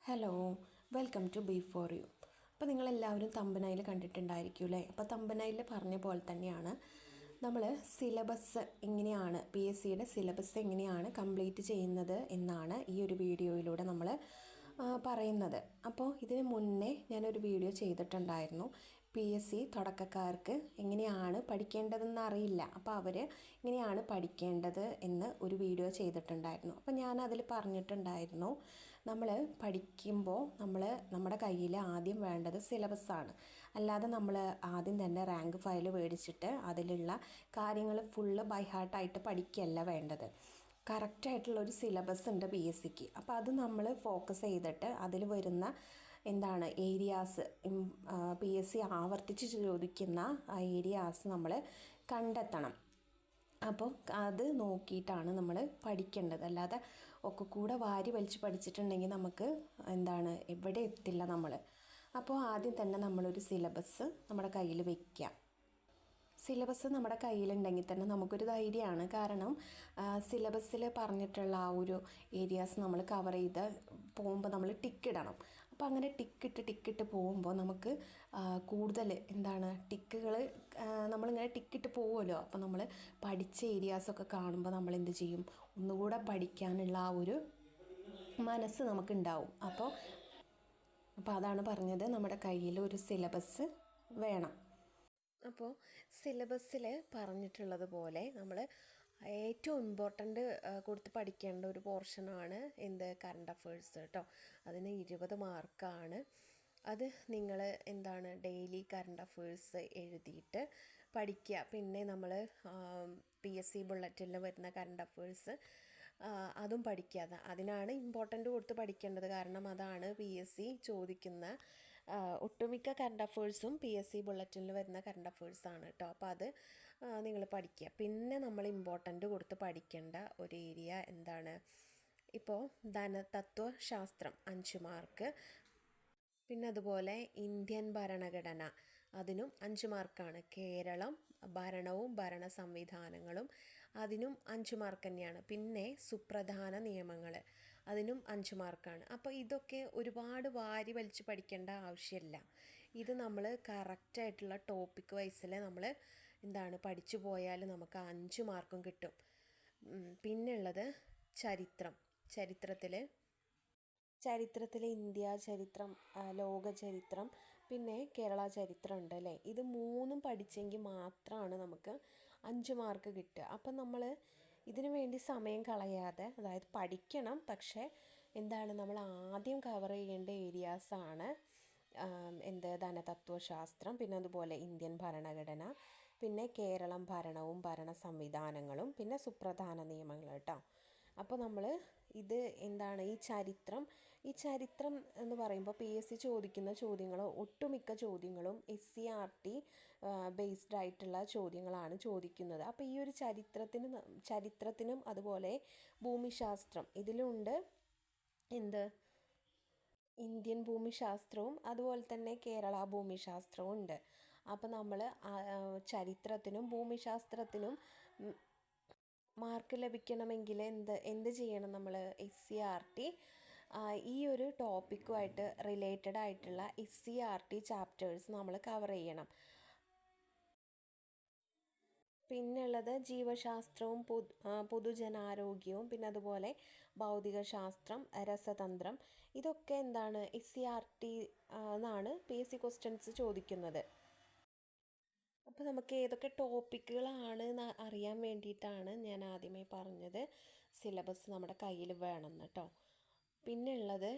Hello, welcome to B for you. അപ്പോൾ നിങ്ങളെല്ലാവരും തമ്പനയിൽ കണ്ടിട്ടുണ്ടായിരിക്കും അല്ലേ? അപ്പോൾ തമ്പനയിൽ പറഞ്ഞ പോലെ തന്നെയാണ് നമ്മൾ സിലബസ് എങ്ങനെയാണ് PSCയുടെ സിലബസ് എങ്ങനെയാണ് കംപ്ലീറ്റ് ചെയ്യുന്നത് എന്നാണ് ഈ ഒരു വീഡിയോയിലൂടെ നമ്മൾ പറയുന്നത്. അപ്പോൾ ഇതിന് മുന്നേ ഞാനൊരു വീഡിയോ ചെയ്തിട്ടുണ്ടായിരുന്നു. PSC തുടക്കക്കാർക്ക് എങ്ങനെയാണ് പഠിക്കേണ്ടതെന്ന് അറിയില്ല, അപ്പോൾ അവർ എങ്ങനെയാണ് പഠിക്കേണ്ടത് എന്ന് ഒരു വീഡിയോ ചെയ്തിട്ടുണ്ടായിരുന്നു. അപ്പോൾ ഞാൻ അതിൽ പറഞ്ഞിട്ടുണ്ടായിരുന്നു, നമ്മൾ പഠിക്കുമ്പോൾ നമ്മുടെ കയ്യിൽ ആദ്യം വേണ്ടത് സിലബസാണ്. അല്ലാതെ നമ്മൾ ആദ്യം തന്നെ റാങ്ക് ഫയൽ മേടിച്ചിട്ട് അതിലുള്ള കാര്യങ്ങൾ ഫുള്ള് ബൈ ഹാർട്ടായിട്ട് പഠിക്കുകയല്ല വേണ്ടത്. കറക്റ്റായിട്ടുള്ളൊരു സിലബസ് ഉണ്ട് PSCക്ക്. അപ്പോൾ അത് നമ്മൾ ഫോക്കസ് ചെയ്തിട്ട് അതിൽ വരുന്ന ഏരിയാസ്, PSC ആവർത്തിച്ച് ചോദിക്കുന്ന ആ ഏരിയാസ് നമ്മൾ കണ്ടെത്തണം. അപ്പോൾ അത് നോക്കിയിട്ടാണ് നമ്മൾ പഠിക്കേണ്ടത്. അല്ലാതെ ഒക്കെ കൂടെ വാരി വലിച്ച് പഠിച്ചിട്ടുണ്ടെങ്കിൽ നമുക്ക് എവിടെ എത്തില്ല നമ്മൾ. അപ്പോൾ ആദ്യം തന്നെ നമ്മളൊരു സിലബസ് നമ്മുടെ കയ്യിൽ വയ്ക്കുക. സിലബസ് നമ്മുടെ കയ്യിലുണ്ടെങ്കിൽ തന്നെ നമുക്കൊരു ധൈര്യമാണ്. കാരണം സിലബസിൽ പറഞ്ഞിട്ടുള്ള ആ ഒരു ഏരിയാസ് നമ്മൾ കവർ ചെയ്ത് പോകുമ്പോൾ നമ്മൾ ടിക്കിടണം. അപ്പോൾ അങ്ങനെ ടിക്കിട്ട് പോകുമ്പോൾ നമുക്ക് കൂടുതൽ ടിക്കുകൾ നമ്മളിങ്ങനെ ടിക്കിട്ട് പോകുമല്ലോ. അപ്പോൾ നമ്മൾ പഠിച്ച ഏരിയാസൊക്കെ കാണുമ്പോൾ നമ്മൾ എന്ത് ചെയ്യും, ഒന്നുകൂടെ പഠിക്കാനുള്ള ആ ഒരു മനസ്സ് നമുക്കുണ്ടാവും. അപ്പോൾ അതാണ് പറഞ്ഞത്, നമ്മുടെ കയ്യിൽ ഒരു സിലബസ് വേണം. അപ്പോൾ സിലബസിൽ പറഞ്ഞിട്ടുള്ളത് പോലെ നമ്മൾ ഏറ്റവും ഇമ്പോർട്ടൻ്റ് കൊടുത്ത് പഠിക്കേണ്ട ഒരു പോർഷനാണ് കറണ്ട് അഫേഴ്സ് കേട്ടോ. അതിന് 20 മാർക്കാണ്. അത് നിങ്ങൾ ഡെയിലി കറണ്ട് അഫേഴ്സ് എഴുതിയിട്ട് പഠിക്കുക. പിന്നെ നമ്മൾ PSC ബുള്ളറ്റിനിൽ വരുന്ന കറണ്ട് അഫേഴ്സ് അതും പഠിക്കുക. അതിനാണ് ഇമ്പോർട്ടൻ്റ് കൊടുത്ത് പഠിക്കേണ്ടത്. കാരണം അതാണ് PSC ചോദിക്കുന്ന ഒട്ടുമിക്ക കറണ്ട് അഫേഴ്സും PSC ബുള്ളറ്റിനിൽ വരുന്ന കറണ്ട് അഫേഴ്സാണ് കേട്ടോ. അപ്പോൾ അത് നിങ്ങൾ പഠിക്കുക. പിന്നെ നമ്മൾ ഇമ്പോർട്ടൻ്റ് കൊടുത്ത് പഠിക്കേണ്ട ഒരു ഏരിയ ഇപ്പോൾ ധനതത്വശാസ്ത്രം 5 മാർക്ക്. പിന്നെ അതുപോലെ ഇന്ത്യൻ ഭരണഘടന, അതിനും 5 മാർക്കാണ്. കേരളം, ഭരണവും ഭരണ സംവിധാനങ്ങളും, അതിനും 5 മാർക്ക് തന്നെയാണ്. പിന്നെ സുപ്രധാന നിയമങ്ങൾ, അതിനും 5 മാർക്കാണ്. അപ്പോൾ ഇതൊക്കെ ഒരുപാട് വാരി വലിച്ച് പഠിക്കേണ്ട ആവശ്യമില്ല. ഇത് നമ്മൾ കറക്റ്റായിട്ടുള്ള ടോപ്പിക് വൈസിൽ നമ്മൾ പഠിച്ചു പോയാൽ നമുക്ക് 5 മാർക്കും കിട്ടും. പിന്നുള്ളത് ചരിത്രത്തിൽ ഇന്ത്യ ചരിത്രം, ലോക ചരിത്രം, പിന്നെ കേരള ചരിത്രം ഉണ്ട് അല്ലേ. ഇത് 3ഉം പഠിച്ചെങ്കിൽ മാത്രമാണ് നമുക്ക് 5 മാർക്ക് കിട്ടുക. അപ്പം നമ്മൾ ഇതിനു വേണ്ടി സമയം കളയാതെ, അതായത് പഠിക്കണം, പക്ഷേ നമ്മൾ ആദ്യം കവർ ചെയ്യേണ്ട ഏരിയാസാണ് ധനതത്വശാസ്ത്രം, പിന്നെ അതുപോലെ ഇന്ത്യൻ ഭരണഘടന, പിന്നെ കേരളം, ഭരണവും ഭരണ സംവിധാനങ്ങളും, പിന്നെ സുപ്രധാന നിയമങ്ങൾ കേട്ടോ. അപ്പോൾ നമ്മൾ ഇത് ഈ ചരിത്രം എന്ന് പറയുമ്പോൾ PSC ചോദിക്കുന്ന ചോദ്യങ്ങൾ, ഒട്ടുമിക്ക ചോദ്യങ്ങളും SCERT ബേസ്ഡ് ആയിട്ടുള്ള ചോദ്യങ്ങളാണ് ചോദിക്കുന്നത്. അപ്പോൾ ഈ ഒരു ചരിത്രത്തിനും അതുപോലെ ഭൂമിശാസ്ത്രം, ഇതിലുണ്ട് ഇന്ത്യൻ ഭൂമിശാസ്ത്രവും അതുപോലെ തന്നെ കേരള ഭൂമിശാസ്ത്രവും ഉണ്ട്. അപ്പോൾ നമ്മൾ ചരിത്രത്തിനും ഭൂമിശാസ്ത്രത്തിനും മാർക്ക് ലഭിക്കണമെങ്കിൽ എന്ത് ചെയ്യണം, നമ്മൾ SCERT ഈ ഒരു ടോപ്പിക്കുമായിട്ട് റിലേറ്റഡ് ആയിട്ടുള്ള SCERT ചാപ്റ്റേഴ്സ് നമ്മൾ കവർ ചെയ്യണം. പിന്നുള്ളത് ജീവശാസ്ത്രവും പൊതുജനാരോഗ്യവും, പിന്നെ അതുപോലെ ഭൗതികശാസ്ത്രം, രസതന്ത്രം, ഇതൊക്കെ SCERT എന്നാണ് PSC ക്വസ്റ്റ്യൻസ് ചോദിക്കുന്നത്. അപ്പോൾ നമുക്ക് ഏതൊക്കെ ടോപ്പിക്കുകളാണ് അറിയാൻ വേണ്ടിയിട്ടാണ് ഞാൻ ആദ്യമേ പറഞ്ഞത് സിലബസ് നമ്മുടെ കയ്യിൽ വേണം കേട്ടോ. പിന്നെ ഉള്ളത്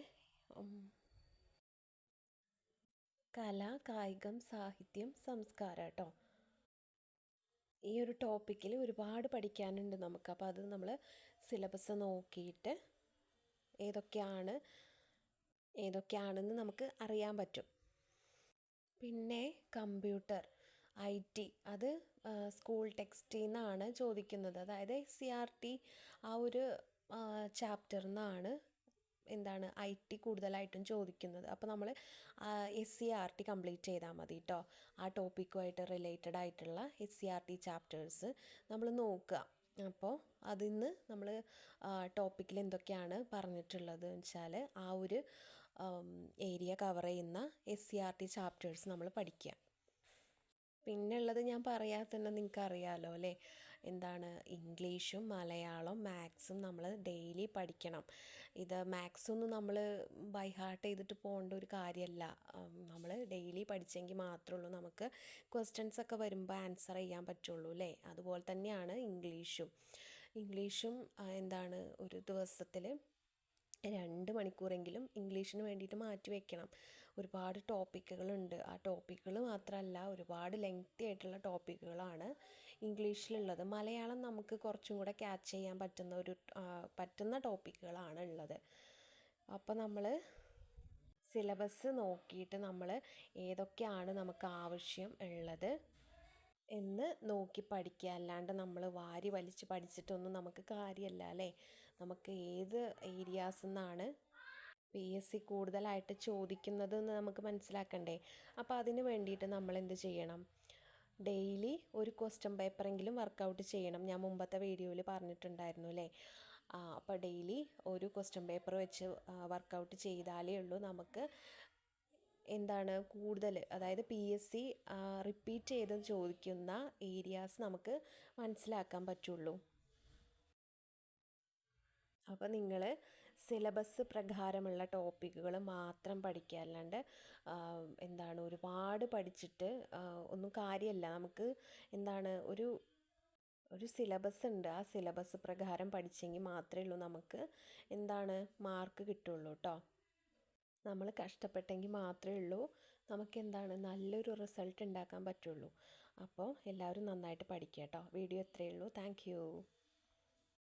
കല, കായികം, സാഹിത്യം, സംസ്കാരം കേട്ടോ. ഈ ഒരു ടോപ്പിക്കിൽ ഒരുപാട് പഠിക്കാനുണ്ട് നമുക്ക്. അപ്പോൾ അത് നമ്മൾ സിലബസ് നോക്കിയിട്ട് ഏതൊക്കെയാണെന്ന് നമുക്ക് അറിയാൻ പറ്റും. പിന്നെ കമ്പ്യൂട്ടർ, IT, അത് സ്കൂൾ ടെക്സ്റ്റിൽ നിന്നാണ് ചോദിക്കുന്നത്. അതായത് SCERT ആ ഒരു ചാപ്റ്ററിൽ നിന്നാണ് IT കൂടുതലായിട്ടും ചോദിക്കുന്നത്. അപ്പോൾ നമ്മൾ SCERT കംപ്ലീറ്റ് ചെയ്താൽ മതി കേട്ടോ. ആ ടോപ്പിക്കുമായിട്ട് റിലേറ്റഡ് ആയിട്ടുള്ള SCERT ചാപ്റ്റേഴ്സ് നമ്മൾ നോക്കുക. അപ്പോൾ അതിൽ നിന്ന് നമ്മൾ ടോപ്പിക്കിൽ എന്തൊക്കെയാണ് പറഞ്ഞിട്ടുള്ളത് വെച്ചാൽ ആ ഒരു ഏരിയ കവർ ചെയ്യുന്ന SCERT ചാപ്റ്റേഴ്സ് നമ്മൾ പഠിക്കുക. പിന്നെ ഉള്ളത് ഞാൻ പറയാതെ തന്നെ നിങ്ങൾക്ക് അറിയാമല്ലോ അല്ലേ, എന്താണ് ഇംഗ്ലീഷും മലയാളം മാത്സും നമ്മൾ ഡെയിലി പഠിക്കണം. ഇത് മാത്സൊന്നും നമ്മൾ ബൈ ഹാർട്ട് ചെയ്തിട്ട് പോകേണ്ട ഒരു കാര്യമല്ല. നമ്മൾ ഡെയിലി പഠിച്ചെങ്കിൽ മാത്രമേ ഉള്ളൂ നമുക്ക് ക്വസ്റ്റ്യൻസ് ഒക്കെ വരുമ്പോൾ ആൻസർ ചെയ്യാൻ പറ്റുള്ളൂ അല്ലേ. അതുപോലെ തന്നെയാണ് ഇംഗ്ലീഷും എന്താണ് ഒരു ദിവസത്തിൽ 2 മണിക്കൂറെങ്കിലും ഇംഗ്ലീഷിന് വേണ്ടിയിട്ട് മാറ്റി വയ്ക്കണം. ഒരുപാട് ടോപ്പിക്കുകളുണ്ട്. ആ ടോപ്പിക്കുകൾ മാത്രമല്ല, ഒരുപാട് ലെങ്തി ആയിട്ടുള്ള ടോപ്പിക്കുകളാണ് ഇംഗ്ലീഷിലുള്ളത്. മലയാളം നമുക്ക് കുറച്ചും കൂടെ ക്യാച്ച് ചെയ്യാൻ പറ്റുന്ന ടോപ്പിക്കുകളാണ് ഉള്ളത്. അപ്പോൾ നമ്മൾ സിലബസ് നോക്കിയിട്ട് നമ്മൾ ഏതൊക്കെയാണ് നമുക്ക് ആവശ്യം ഉള്ളത് എന്ന് നോക്കി പഠിക്കുക. അല്ലാണ്ട് നമ്മൾ വാരി വലിച്ച് പഠിച്ചിട്ടൊന്നും നമുക്ക് കാര്യമല്ല അല്ലേ. നമുക്ക് ഏത് ഏരിയാസിൽ നിന്നാണ് PSC കൂടുതലായിട്ട് ചോദിക്കുന്നത് എന്ന് നമുക്ക് മനസ്സിലാക്കണ്ടേ. അപ്പോൾ അതിന് വേണ്ടിയിട്ട് നമ്മൾ എന്ത് ചെയ്യണം, ഡെയിലി ഒരു ക്വസ്റ്റ്യൻ പേപ്പറെങ്കിലും വർക്കൗട്ട് ചെയ്യണം. ഞാൻ മുമ്പത്തെ വീഡിയോയിൽ പറഞ്ഞിട്ടുണ്ടായിരുന്നു അല്ലേ. അപ്പോൾ ഡെയിലി ഒരു ക്വസ്റ്റ്യൻ പേപ്പർ വെച്ച് വർക്കൗട്ട് ചെയ്താലേ ഉള്ളൂ നമുക്ക് എന്താണ് കൂടുതൽ, അതായത് PSC റിപ്പീറ്റ് ചെയ്ത് ചോദിക്കുന്ന ഏരിയാസ് നമുക്ക് മനസ്സിലാക്കാൻ പറ്റുള്ളൂ. അപ്പോൾ നിങ്ങൾ സിലബസ് പ്രകാരമുള്ള ടോപ്പിക്കുകൾ മാത്രം പഠിക്കുക. അല്ലാണ്ട് എന്താണ് ഒരുപാട് പഠിച്ചിട്ട് ഒന്നും കാര്യമല്ല. നമുക്ക് എന്താണ് ഒരു സിലബസ് ഉണ്ട്. ആ സിലബസ് പ്രകാരം പഠിച്ചെങ്കിൽ മാത്രമേ ഉള്ളൂ നമുക്ക് എന്താണ് മാർക്ക് കിട്ടുള്ളൂ കേട്ടോ. നമ്മൾ കഷ്ടപ്പെട്ടെങ്കിൽ മാത്രമേ ഉള്ളൂ നമുക്ക് എന്താണ് നല്ലൊരു റിസൾട്ട് ഉണ്ടാക്കാൻ പറ്റുള്ളൂ. അപ്പോൾ എല്ലാവരും നന്നായിട്ട് പഠിക്കുക കേട്ടോ. വീഡിയോ ഇത്രയേ ഉള്ളൂ. Thank you.